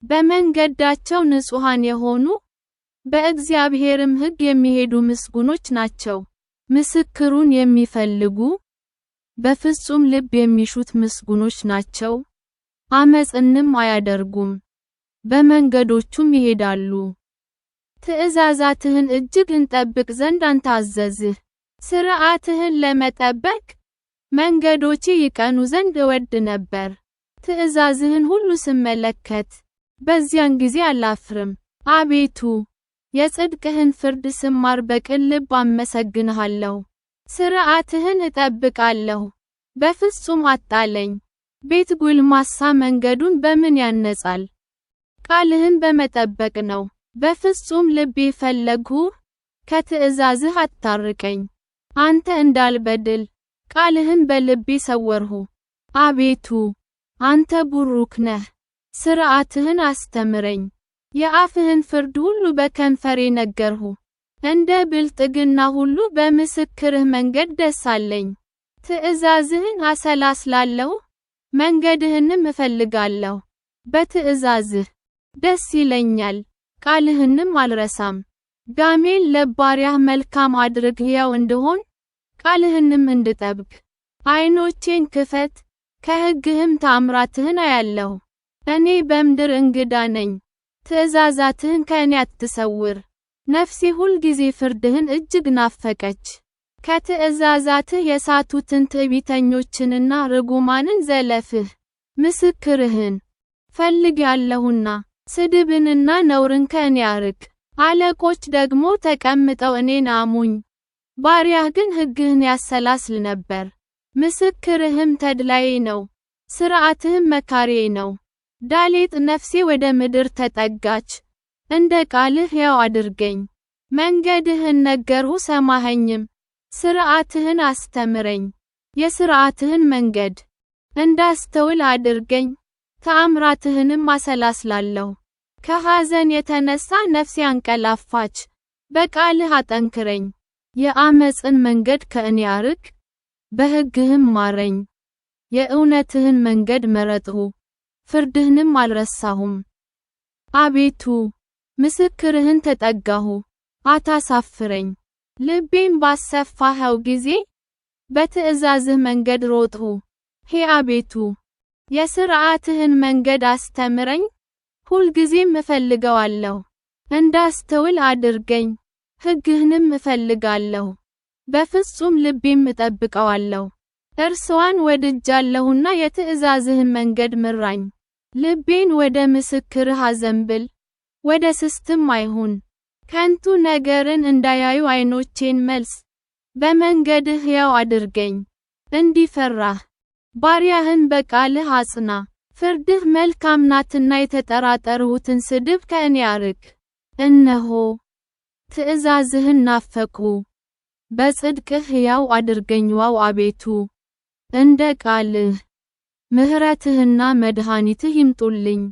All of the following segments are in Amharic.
በመንገዳቸው ንጹሐን የሆኑ በእግዚአብሔርም ሕግ የሚሄዱ ምስጉኖች ናቸው። ምስክሩን የሚፈልጉ በፍጹም ልብ የሚሹት ምስጉኖች ናቸው። ዓመፅንም አያደርጉም፣ በመንገዶቹም ይሄዳሉ። ትእዛዛትህን እጅግ እንጠብቅ ዘንድ አንተ አዘዝህ። ሥርዓትህን ለመጠበቅ መንገዶቼ ይቀኑ ዘንድ እወድ ነበር። ትእዛዝህን ሁሉ ስመለከት በዚያን ጊዜ አላፍርም። አቤቱ የጽድቅህን ፍርድ ስማር በቅን ልብ አመሰግንሃለሁ። ሥርዓትህን እጠብቃለሁ፣ በፍጹም አጣለኝ። ቤት ጎልማሳ መንገዱን በምን ያነጻል? ቃልህን በመጠበቅ ነው። በፍጹም ልቤ ፈለግሁህ፣ ከትእዛዝህ አታርቀኝ። አንተ እንዳልበድል ቃልህን በልቤ ሰወርሁ። አቤቱ አንተ ቡሩክ ነህ፣ ሥርዓትህን አስተምረኝ። የአፍህን ፍርድ ሁሉ በከንፈሬ ነገርሁ። እንደ ብልጥግና ሁሉ በምስክርህ መንገድ ደስ አለኝ። ትእዛዝህን አሰላስላለሁ፣ መንገድህንም እፈልጋለሁ። በትእዛዝህ ደስ ይለኛል፣ ቃልህንም አልረሳም። ጋሜን ለባሪያህ መልካም አድርግ ሕያው እንድሆን፣ ቃልህንም እንድጠብቅ። ዓይኖቼን ክፈት፣ ከሕግህም ተአምራትህን አያለሁ። እኔ በምድር እንግዳ ነኝ፣ ትእዛዛትህን ከእኔ አትሰውር። ነፍሴ ሁልጊዜ ፍርድህን እጅግ ናፈቀች። ከትእዛዛትህ የሳቱትን ትዕቢተኞችንና ርጉማንን ዘለፍህ። ምስክርህን ፈልጌአለሁና ስድብንና ነውርን ከእኔ አርቅ። አለቆች ደግሞ ተቀምጠው እኔን አሙኝ፣ ባሪያህ ግን ሕግህን ያሰላስል ነበር። ምስክርህም ተድላዬ ነው፣ ሥርዓትህም መካሪዬ ነው። ዳሌጥ ነፍሴ ወደ ምድር ተጠጋች፣ እንደ ቃልህ ሕያው አድርገኝ። መንገድህን ነገርሁ ሰማኸኝም፣ ሥርዓትህን አስተምረኝ። የሥርዓትህን መንገድ እንዳስተውል አድርገኝ፣ ተአምራትህንም አሰላስላለሁ። ከሐዘን የተነሣ ነፍሴ አንቀላፋች፣ በቃልህ አጠንክረኝ። የዓመፅን መንገድ ከእኔ አርቅ፣ በሕግህም ማረኝ። የእውነትህን መንገድ መረጥሁ፣ ፍርድህንም አልረሳሁም። አቤቱ ምስክርህን ተጠጋሁ፣ አታሳፍረኝ። ልቤን ባሰፋኸው ጊዜ በትእዛዝህ መንገድ ሮጥሁ። አቤቱ የሥርዓትህን መንገድ አስተምረኝ፣ ሁልጊዜም እፈልገዋለሁ። እንዳስተውል አድርገኝ፣ ሕግህንም እፈልጋለሁ፣ በፍጹም ልቤም እጠብቀዋለሁ። እርስዋን ወድጃለሁና የትእዛዝህን መንገድ ምራኝ። ልቤን ወደ ምስክርህ አዘንብል፣ ወደ ስስትም አይሁን። ከንቱ ነገርን እንዳያዩ ዓይኖቼን መልስ፣ በመንገድህ ሕያው አድርገኝ። እንዲፈራህ ባሪያህን በቃልህ አጽና። ፍርድህ መልካም ናትና የተጠራጠርሁትን ስድብ ከእኔ አርቅ። እነሆ ትእዛዝህን ናፈቅሁ፣ በጽድቅህ ሕያው አድርገኝ። ዋው አቤቱ እንደ ቃልህ ምሕረትህና መድኃኒትህ ይምጡልኝ።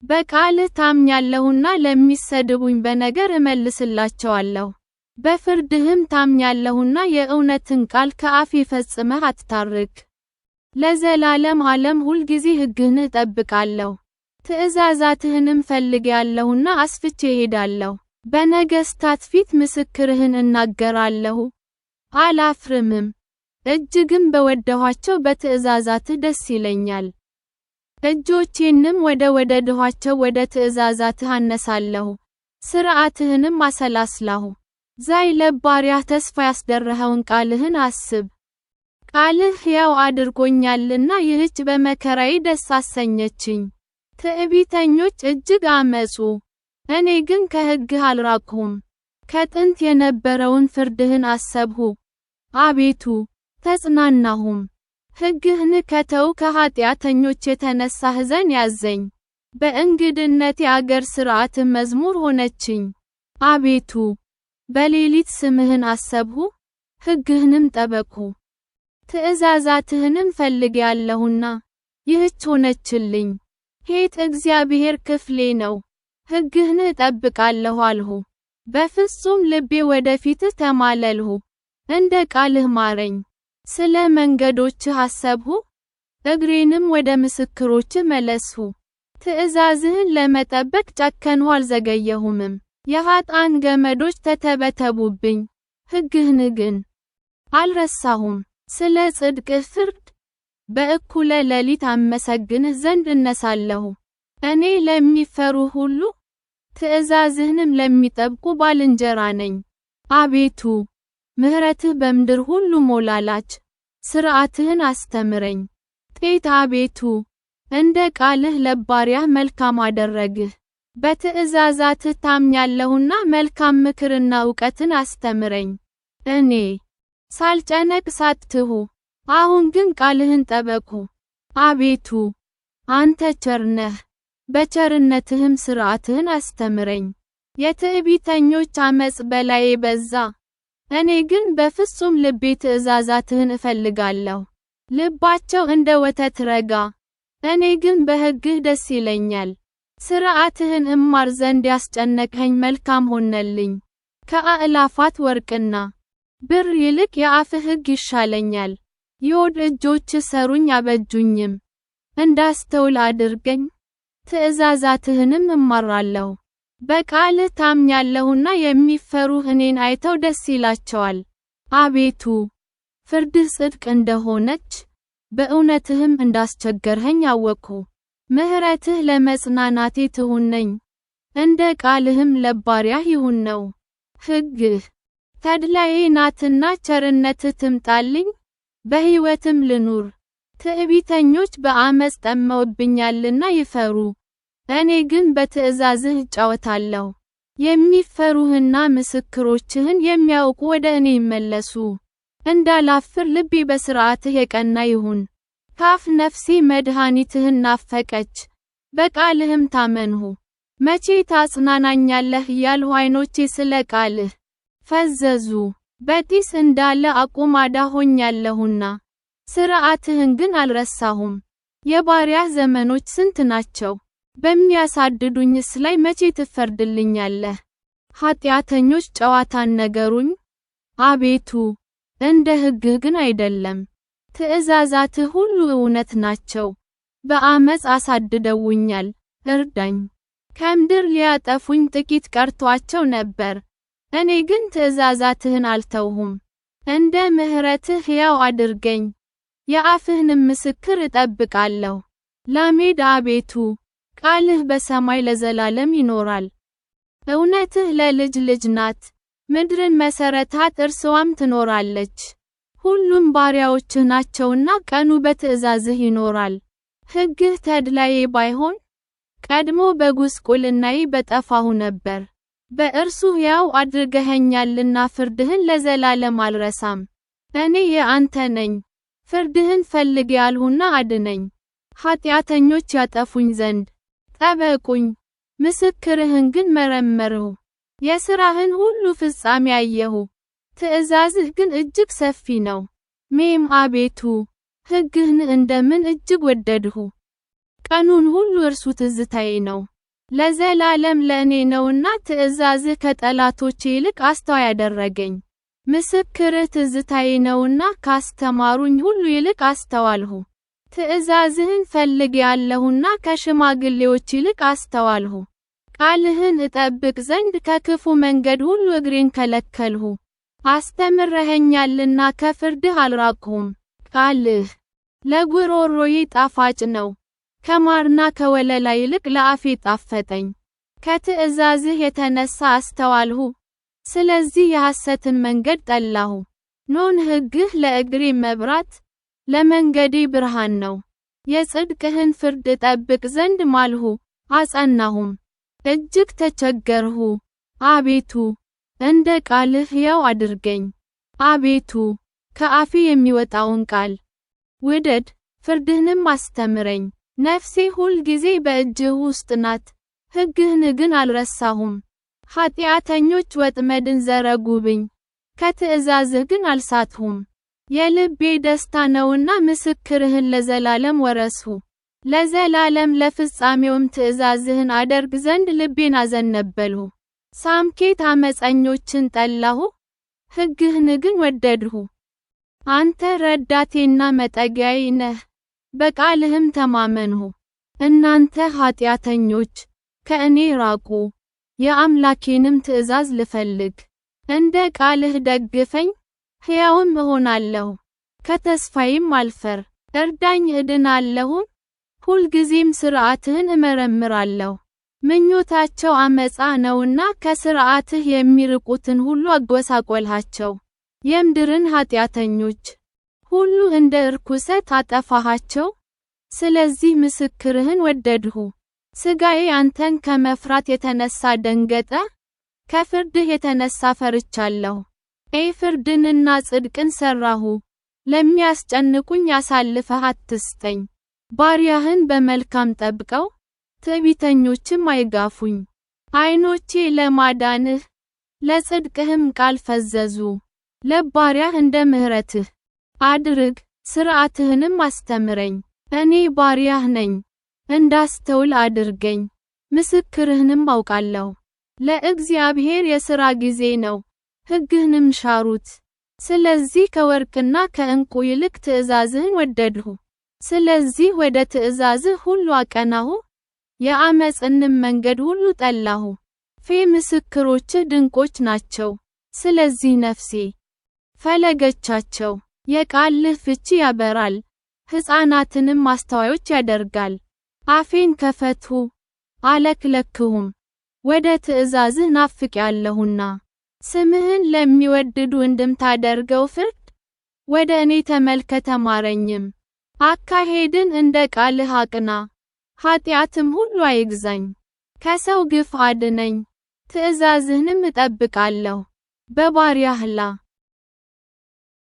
በቃልህ ታምኛለሁና ለሚሰድቡኝ በነገር እመልስላቸዋለሁ። በፍርድህም ታምኛለሁና የእውነትን ቃል ከአፌ ፈጽመህ አትታርቅ። ለዘላለም ዓለም ሁልጊዜ ሕግህን እጠብቃለሁ። ትእዛዛትህንም ፈልጌአለሁና አስፍቼ እሄዳለሁ። በነገሥታት ፊት ምስክርህን እናገራለሁ፣ አላፍርምም። እጅግም በወደኋቸው በትእዛዛትህ ደስ ይለኛል። እጆቼንም ወደ ወደድኋቸው ወደ ትእዛዛትህ አነሳለሁ፣ ሥርዓትህንም አሰላስላለሁ። ዛይ ለባሪያህ ተስፋ ያስደረኸውን ቃልህን አስብ። ቃልህ ሕያው አድርጎኛልና ይህች በመከራዬ ደስ አሰኘችኝ። ትዕቢተኞች እጅግ አመጹ፣ እኔ ግን ከሕግህ አልራቅሁም። ከጥንት የነበረውን ፍርድህን አሰብሁ፣ አቤቱ ተጽናናሁም። ሕግህን ከተው ከኃጢአተኞች የተነሣ ሕዘን ያዘኝ። በእንግድነቴ አገር ሥርዓትህ መዝሙር ሆነችኝ። አቤቱ በሌሊት ስምህን አሰብሁ፣ ሕግህንም ጠበቅሁ። ትእዛዛትህንም ፈልጌአለሁና ይህች ሆነችልኝ። እግዚአብሔር ክፍሌ ነው፣ ሕግህን እጠብቃለሁ አልሁ። በፍጹም ልቤ ወደ ፊትህ ተማለልሁ፣ እንደ ቃልህ ማረኝ። ስለ መንገዶችህ አሰብሁ፣ እግሬንም ወደ ምስክሮችህ መለስሁ። ትእዛዝህን ለመጠበቅ ጨከንሁ አልዘገየሁምም። የኃጥአን ገመዶች ተተበተቡብኝ፣ ሕግህን ግን አልረሳሁም። ስለ ጽድቅህ ፍርድ በእኩለ ሌሊት አመሰግንህ ዘንድ እነሳለሁ። እኔ ለሚፈሩህ ሁሉ ትእዛዝህንም ለሚጠብቁ ባልንጀራ ነኝ። አቤቱ ምሕረትህ በምድር ሁሉ ሞላላች፣ ሥርዓትህን አስተምረኝ። ጤት አቤቱ እንደ ቃልህ ለባሪያህ መልካም አደረግህ። በትእዛዛትህ ታምኛለሁና መልካም ምክርና ዕውቀትን አስተምረኝ። እኔ ሳልጨነቅ ሳትሁ፣ አሁን ግን ቃልህን ጠበቅሁ። አቤቱ አንተ ቸር ነህ፣ በቸርነትህም ሥርዓትህን አስተምረኝ። የትዕቢተኞች ዓመፅ በላዬ በዛ፣ እኔ ግን በፍጹም ልቤ ትእዛዛትህን እፈልጋለሁ። ልባቸው እንደ ወተት ረጋ፣ እኔ ግን በሕግህ ደስ ይለኛል። ሥርዓትህን እማር ዘንድ ያስጨነቅኸኝ መልካም ሆነልኝ። ከአእላፋት ወርቅና ብር ይልቅ የአፍህ ሕግ ይሻለኛል። የሆድ እጆችህ ሰሩኝ አበጁኝም። እንዳስተውል አድርገኝ፣ ትእዛዛትህንም እማራለሁ። በቃልህ ታምኛለሁና የሚፈሩህ እኔን አይተው ደስ ይላቸዋል። አቤቱ ፍርድህ ጽድቅ እንደሆነች በእውነትህም እንዳስቸገርኸኝ አወቅሁ። ምሕረትህ ለመጽናናቴ ትሁነኝ፣ እንደ ቃልህም ለባሪያህ ይሁን ነው። ሕግህ ተድላዬ ናትና ቸርነትህ ትምጣልኝ፣ በሕይወትም ልኑር። ትዕቢተኞች በዓመፅ ጠመውብኛልና ይፈሩ፣ እኔ ግን በትእዛዝህ እጫወታለሁ። የሚፈሩህና ምስክሮችህን የሚያውቁ ወደ እኔ ይመለሱ። እንዳላፍር ልቤ በሥርዓትህ የቀና ይሁን። ካፍ ነፍሴ መድኃኒትህን ናፈቀች፣ በቃልህም ታመንሁ። መቼ ታጽናናኛለህ እያልሁ ዓይኖቼ ስለ ቃልህ ፈዘዙ። በጢስ እንዳለ አቁማዳ ሆኛለሁና፣ ሥርዓትህን ግን አልረሳሁም። የባሪያህ ዘመኖች ስንት ናቸው? በሚያሳድዱኝስ ላይ መቼ ትፈርድልኛለህ? ኃጢአተኞች ጨዋታን ነገሩኝ፣ አቤቱ እንደ ሕግህ ግን አይደለም። ትእዛዛትህ ሁሉ እውነት ናቸው። በዓመፅ አሳድደውኛል፣ እርዳኝ። ከምድር ሊያጠፉኝ ጥቂት ቀርቶአቸው ነበር፣ እኔ ግን ትእዛዛትህን አልተውሁም። እንደ ምሕረትህ ሕያው አድርገኝ፣ የአፍህንም ምስክር እጠብቃለሁ። ላሜድ አቤቱ ቃልህ በሰማይ ለዘላለም ይኖራል። እውነትህ ለልጅ ልጅ ናት፣ ምድርን መሠረታት እርስዋም ትኖራለች። ሁሉም ባሪያዎችህ ናቸውና ቀኑ በትእዛዝህ ይኖራል። ሕግህ ተድላዬ ባይሆን ቀድሞ በጉስቁልናዬ በጠፋሁ ነበር። በእርሱ ሕያው አድርገኸኛልና ፍርድህን ለዘላለም አልረሳም። እኔ የአንተ ነኝ፣ ፍርድህን ፈልጌአለሁና አድነኝ። ኃጢአተኞች ያጠፉኝ ዘንድ ጠበቁኝ፣ ምስክርህን ግን መረመርሁ። የሥራህን ሁሉ ፍጻሜ አየሁ፣ ትእዛዝህ ግን እጅግ ሰፊ ነው። ሜም አቤቱ ሕግህን እንደምን እጅግ ወደድሁ! ቀኑን ሁሉ እርሱ ትዝታዬ ነው። ለዘላለም ለእኔ ነውና ትእዛዝህ ከጠላቶቼ ይልቅ አስተዋይ አደረገኝ። ምስክርህ ትዝታዬ ነውና ካስተማሩኝ ሁሉ ይልቅ አስተዋልሁ። ትእዛዝህን ፈልጌአለሁና ከሽማግሌዎች ይልቅ አስተዋልሁ። ቃልህን እጠብቅ ዘንድ ከክፉ መንገድ ሁሉ እግሬን ከለከልሁ። አስተምረኸኛልና ከፍርድህ አልራቅሁም። ቃልህ ለጉሮሮዬ ጣፋጭ ነው፣ ከማርና ከወለላ ይልቅ ለአፌ ጣፈጠኝ። ከትእዛዝህ የተነሣ አስተዋልሁ፣ ስለዚህ የሐሰትን መንገድ ጠላሁ። ኖን ሕግህ ለእግሬ መብራት፣ ለመንገዴ ብርሃን ነው። የጽድቅህን ፍርድ እጠብቅ ዘንድ ማልሁ፣ አጸናሁም። እጅግ ተቸገርሁ። አቤቱ እንደ ቃልህ ሕያው አድርገኝ። አቤቱ ከአፌ የሚወጣውን ቃል ውደድ፣ ፍርድህንም አስተምረኝ። ነፍሴ ሁል ጊዜ በእጅህ ውስጥ ናት፣ ሕግህን ግን አልረሳሁም። ኃጢአተኞች ወጥመድን ዘረጉብኝ፣ ከትእዛዝህ ግን አልሳትሁም። የልቤ ደስታ ነውና ምስክርህን ለዘላለም ወረስሁ። ለዘላለም ለፍጻሜውም ትእዛዝህን አደርግ ዘንድ ልቤን አዘነበልሁ። ሳምኬት ዓመፀኞችን ጠላሁ፣ ሕግህን ግን ወደድሁ። አንተ ረዳቴና መጠጊያዬ ነህ፣ በቃልህም ተማመንሁ። እናንተ ኃጢአተኞች ከእኔ ራቁ፣ የአምላኬንም ትእዛዝ ልፈልግ። እንደ ቃልህ ደግፈኝ፣ ሕያውም እሆናለሁ፣ ከተስፋዬም አልፈር። እርዳኝ እድናለሁም፣ ሁልጊዜም ሥርዓትህን እመረምራለሁ። ምኞታቸው ዓመፃ ነውና ከሥርዓትህ የሚርቁትን ሁሉ አጎሳቆልሃቸው። የምድርን ኃጢአተኞች ሁሉ እንደ ርኩሰት አጠፋሃቸው። ስለዚህ ምስክርህን ወደድሁ። ሥጋዬ አንተን ከመፍራት የተነሳ ደንገጠ፣ ከፍርድህ የተነሳ ፈርቻለሁ። ፍርድንና ጽድቅን ሠራሁ፣ ለሚያስጨንቁኝ አሳልፈህ አትስጠኝ። ባሪያህን በመልካም ጠብቀው፣ ትዕቢተኞችም አይጋፉኝ። ዓይኖቼ ለማዳንህ ለጽድቅህም ቃል ፈዘዙ። ለባሪያህ እንደ ምሕረትህ አድርግ፣ ሥርዓትህንም አስተምረኝ። እኔ ባሪያህ ነኝ፣ እንዳስተውል አድርገኝ፣ ምስክርህንም አውቃለሁ። ለእግዚአብሔር የሥራ ጊዜ ነው፣ ሕግህንም ሻሩት። ስለዚህ ከወርቅና ከዕንቁ ይልቅ ትእዛዝህን ወደድሁ። ስለዚህ ወደ ትእዛዝህ ሁሉ አቀናሁ፣ የዓመፅንም መንገድ ሁሉ ጠላሁ። ምስክሮችህ ድንቆች ናቸው፣ ስለዚህ ነፍሴ ፈለገቻቸው። የቃልህ ፍቺ ያበራል፣ ሕፃናትንም አስተዋዮች ያደርጋል። አፌን ከፈትሁ፣ አለከለክሁም፣ ወደ ትእዛዝህ ናፍቄአለሁና። ስምህን ለሚወድዱ እንደምታደርገው ፍርድ ወደ እኔ ተመልከት ተማረኝም። አካሄድን እንደ ቃልህ አቅና፣ ኃጢአትም ሁሉ አይግዛኝ። ከሰው ግፍ አድነኝ፣ ትእዛዝህንም እጠብቃለሁ። በባሪያህ ላይ